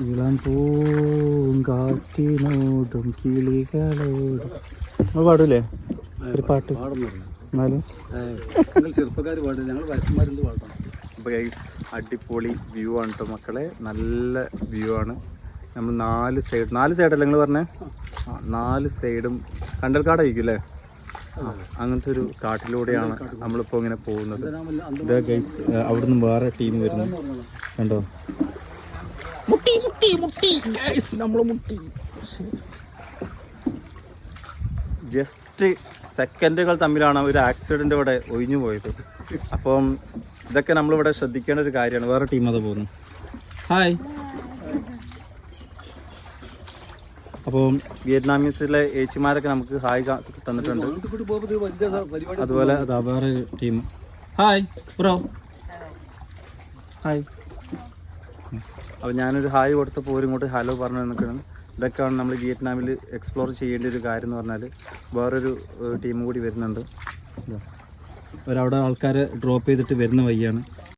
ഇളം പൂങ്കാറ്റിനോടും കിളികളോടും നമ്മൾ പാടൂലേ ഒരു പാട്ട് എന്നാലും ചെറുപ്പക്കാർ പാടും, ഞങ്ങൾ വയസ്സന്മാരെന്ത് പാടണം. അപ്പോൾ ഗൈസ് അടിപൊളി വ്യൂ ആണ് കേട്ടോ മക്കളെ, നല്ല വ്യൂ ആണ്. നമ്മൾ നാല് സൈഡല്ല നിങ്ങൾ പറഞ്ഞേ, 4 സൈഡും കണ്ടൽക്കാടായിരിക്കും അല്ലേ? അങ്ങനത്തെ ഒരു കാട്ടിലൂടെയാണ് നമ്മളിപ്പോൾ ഇങ്ങനെ പോകുന്നത്. ഇതാ ഗൈസ് അവിടുന്ന് വേറെ ടീം വരുന്നു കണ്ടോ. ജസ്റ്റ് സെക്കൻഡുകൾ തമ്മിലാണ് ഒരു ആക്സിഡന്റ് ഇവിടെ ഒഴിഞ്ഞു പോയത്. അപ്പം ഇതൊക്കെ നമ്മളിവിടെ ശ്രദ്ധിക്കേണ്ട ഒരു കാര്യമാണ്. വേറെ ടീം അത് പോകുന്നു. ഹായ്. അപ്പോൾ വിയറ്റ്നാമീസിലെ ഏച്ചിമാരൊക്കെ നമുക്ക് ഹായ് തന്നിട്ടുണ്ട്. അതുപോലെ അതാ വേറെ ടീം. Hi bro. ഹായ്. അപ്പോൾ ഞാനൊരു ഹായ് കൊടുത്തപ്പോൾ ഇങ്ങോട്ട് ഹലോ പറഞ്ഞു നിൽക്കണം. ഇതൊക്കെയാണ് നമ്മൾ വിയറ്റ്നാമിൽ എക്സ്പ്ലോർ ചെയ്യേണ്ട ഒരു കാര്യം എന്ന് പറഞ്ഞാൽ. വേറൊരു ടീം കൂടി വരുന്നുണ്ട്. ഒരവിടെ ആൾക്കാരെ ഡ്രോപ്പ് ചെയ്തിട്ട് വരുന്ന വഴിയാണ്.